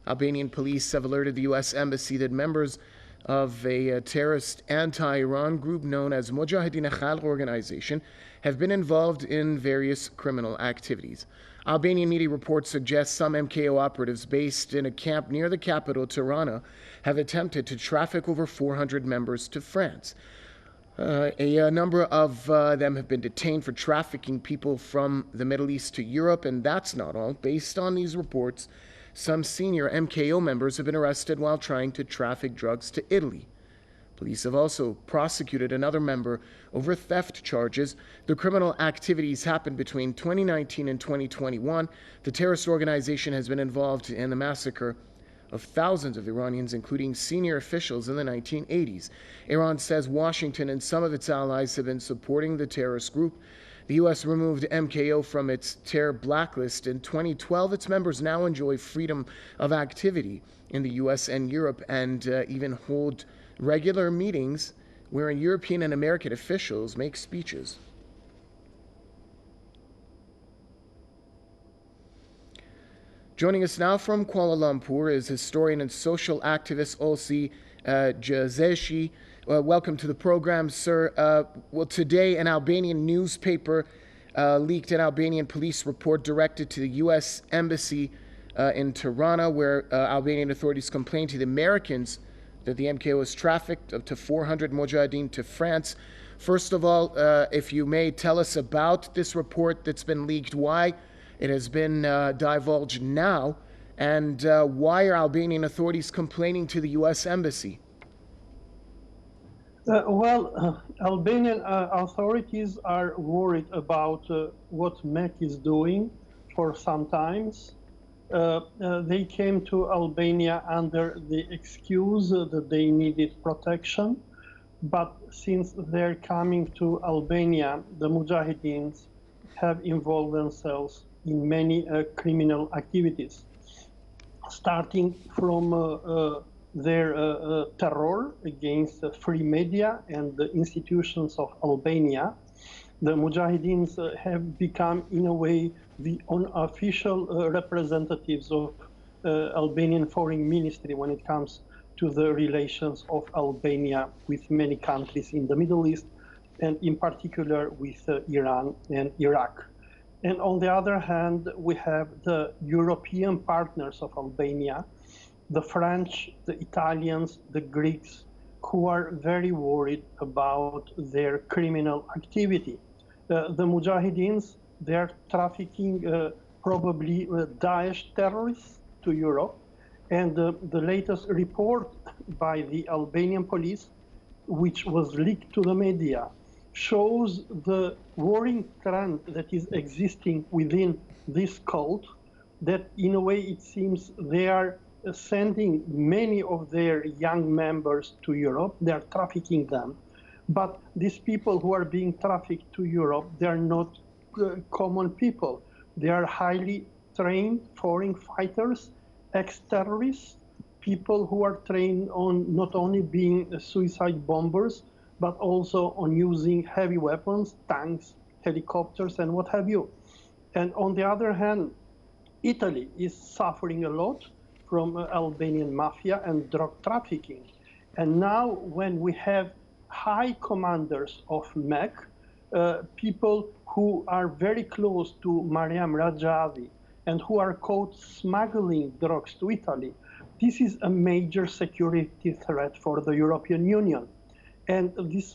Albanian police have alerted the U.S. Embassy that members of a terrorist anti-Iran group known as Mujahideen Khalq organization have been involved in various criminal activities. Albanian media reports suggest some MKO operatives based in a camp near the capital, Tirana, have attempted to traffic over 400 members to France. A number of them have been detained for trafficking people from the Middle East to Europe, and that's not all. Based on these reports, some senior MKO members have been arrested while trying to traffic drugs to Italy. Police have also prosecuted another member over theft charges. The criminal activities happened between 2019 and 2021. The terrorist organization has been involved in the massacre of thousands of Iranians, including senior officials in the 1980s. Iran says Washington and some of its allies have been supporting the terrorist group. The U.S. removed MKO from its terror blacklist in 2012. Its members now enjoy freedom of activity in the U.S. and Europe, and even hold regular meetings wherein European and American officials make speeches. Joining us now from Kuala Lumpur is historian and social activist Olsi Jazeshi. Welcome to the program, sir. Well, today an Albanian newspaper leaked an Albanian police report directed to the U.S. Embassy in Tirana, where Albanian authorities complained to the Americans that the MKO has trafficked up to 400 Mujahideen to France. First of all, if you may tell us about this report that's been leaked, why it has been divulged now, and why are Albanian authorities complaining to the U.S. Embassy? Albanian authorities are worried about what MEC is doing for some times. They came to Albania under the excuse that they needed protection, but since they're coming to Albania, the Mujahideens have involved themselves in many criminal activities, starting from their terror against free media and the institutions of Albania. The Mujahideens have become, in a way, the unofficial representatives of Albanian foreign ministry when it comes to the relations of Albania with many countries in the Middle East, and in particular with Iran and Iraq. And on the other hand, we have the European partners of Albania, the French, the Italians, the Greeks, who are very worried about their criminal activity. The Mujahideens, they're trafficking probably Daesh terrorists to Europe. And the latest report by the Albanian police, which was leaked to the media, shows the worrying trend that is existing within this cult, that in a way it seems they are sending many of their young members to Europe. They are trafficking them. But these people who are being trafficked to Europe, they are not common people. They are highly trained foreign fighters, ex-terrorists, people who are trained on not only being suicide bombers, but also on using heavy weapons, tanks, helicopters, and what have you. And on the other hand, Italy is suffering a lot from Albanian mafia and drug trafficking. And now when we have high commanders of MEC, people who are very close to Mariam Rajavi and who are caught smuggling drugs to Italy, this is a major security threat for the European Union. And this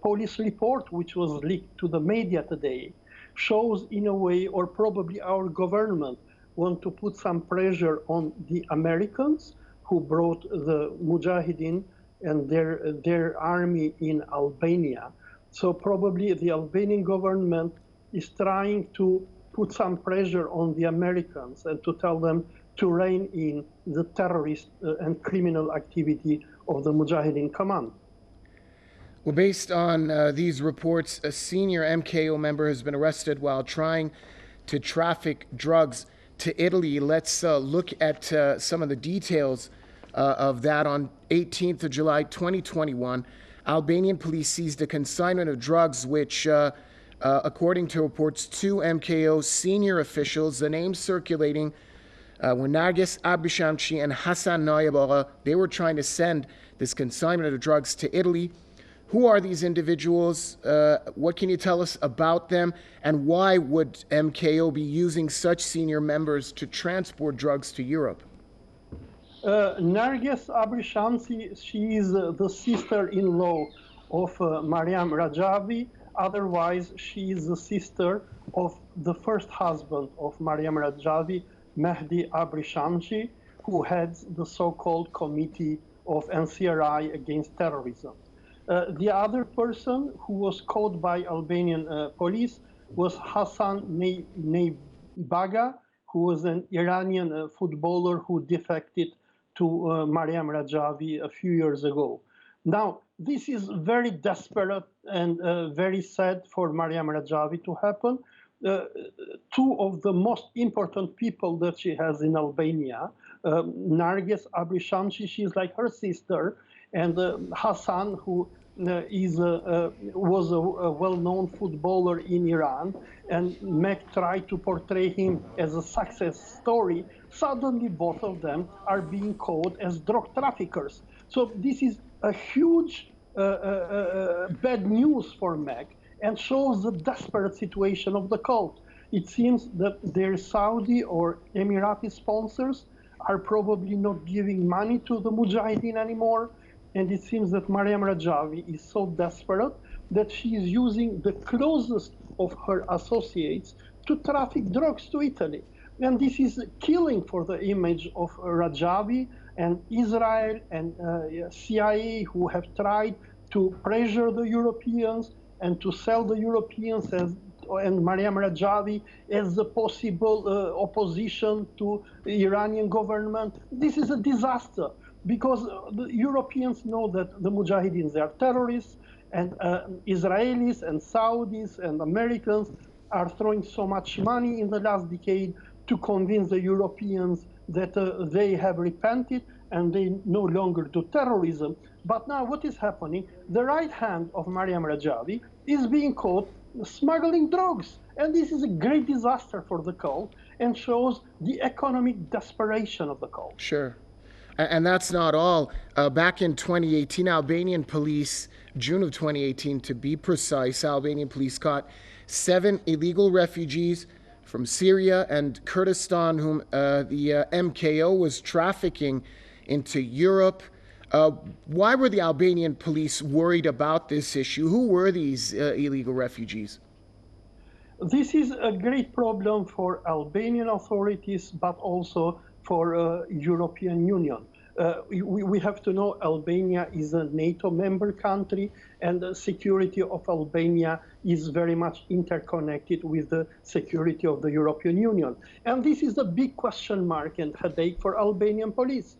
police report, which was leaked to the media today, shows in a way, or probably our government want to put some pressure on the Americans who brought the Mujahideen and their army in Albania. So probably the Albanian government is trying to put some pressure on the Americans and to tell them to rein in the terrorist and criminal activity of the Mujahideen command. Well, based on these reports, a senior MKO member has been arrested while trying to traffic drugs to Italy. Let's look at some of the details of that. On 18th of July, 2021, Albanian police seized a consignment of drugs which, according to reports, two MKO senior officials, the names circulating when Nargis Abishamchi and Hassan Nayeb Agha, they were trying to send this consignment of drugs to Italy. Who are these individuals? What can you tell us about them? And why would MKO be using such senior members to transport drugs to Europe? Narges Abrishamsi, she is the sister-in-law of Mariam Rajavi. Otherwise, she is the sister of the first husband of Mariam Rajavi, Mehdi Abrishamsi, who heads the so-called Committee of NCRI against terrorism. The other person who was caught by Albanian police was Hassan Neybaga, who was an Iranian footballer who defected to Mariam Rajavi a few years ago. Now, this is very desperate and very sad for Mariam Rajavi to happen. Two of the most important people that she has in Albania, Narges Abrishamsi, she's like her sister, and Hassan, who was a well-known footballer in Iran, and Mac tried to portray him as a success story. Suddenly, both of them are being caught as drug traffickers. So this is a huge bad news for Mac and shows the desperate situation of the cult. It seems that their Saudi or Emirati sponsors are probably not giving money to the Mujahideen anymore. And it seems that Mariam Rajavi is so desperate that she is using the closest of her associates to traffic drugs to Italy. And this is killing for the image of Rajavi and Israel and CIA, who have tried to pressure the Europeans and to sell the Europeans and Mariam Rajavi as the possible opposition to the Iranian government. This is a disaster, because the Europeans know that the Mujahideens are terrorists, and Israelis and Saudis and Americans are throwing so much money in the last decade to convince the Europeans that they have repented and they no longer do terrorism. But now what is happening? The right hand of Mariam Rajavi is being caught smuggling drugs. And this is a great disaster for the cult and shows the economic desperation of the cult. Sure. And that's not all. Back in 2018, Albanian police, June of 2018 to be precise, Albanian police caught 7 illegal refugees from Syria and Kurdistan whom the MKO was trafficking into Europe. Why were the Albanian police worried about this issue? Who were these illegal refugees? This is a great problem for Albanian authorities, but also for European Union. We have to know Albania is a NATO member country, and the security of Albania is very much interconnected with the security of the European Union. And this is a big question mark and headache for Albanian police.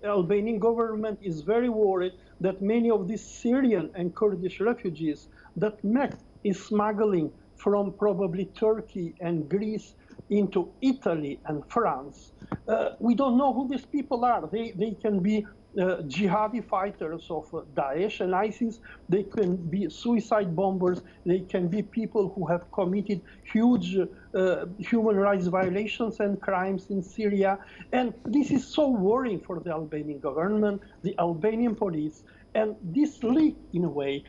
Albanian government is very worried that many of these Syrian and Kurdish refugees that MEC is smuggling from probably Turkey and Greece into Italy and France. We don't know who these people are. They can be jihadi fighters of Daesh and ISIS. They can be suicide bombers. They can be people who have committed huge human rights violations and crimes in Syria. And this is so worrying for the Albanian government, the Albanian police. And this leak, in a way,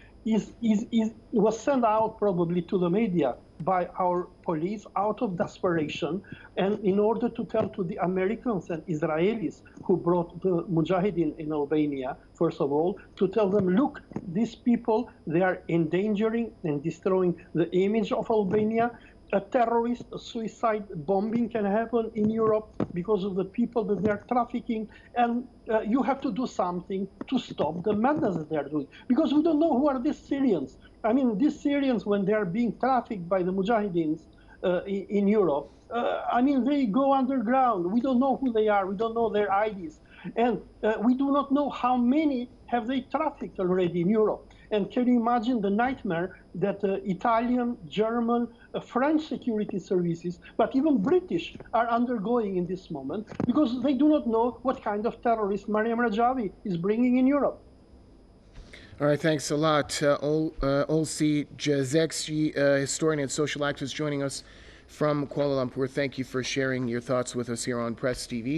was sent out probably to the media by our police out of desperation, and in order to tell to the Americans and Israelis who brought the Mujahideen in Albania, first of all, to tell them, look, these people, they are endangering and destroying the image of Albania. A terrorist, a suicide bombing can happen in Europe because of the people that they are trafficking, and you have to do something to stop the madness that they are doing, because we don't know who are these Syrians. I mean, these Syrians, when they are being trafficked by the Mujahideens in Europe, I mean, they go underground. We don't know who they are. We don't know their IDs. And we do not know how many have they trafficked already in Europe. And can you imagine the nightmare that Italian, German, French security services, but even British, are undergoing in this moment, because they do not know what kind of terrorist Mariam Rajavi is bringing in Europe. All right, thanks a lot. Olsi Jazekci, historian and social activist, joining us from Kuala Lumpur. Thank you for sharing your thoughts with us here on Press TV.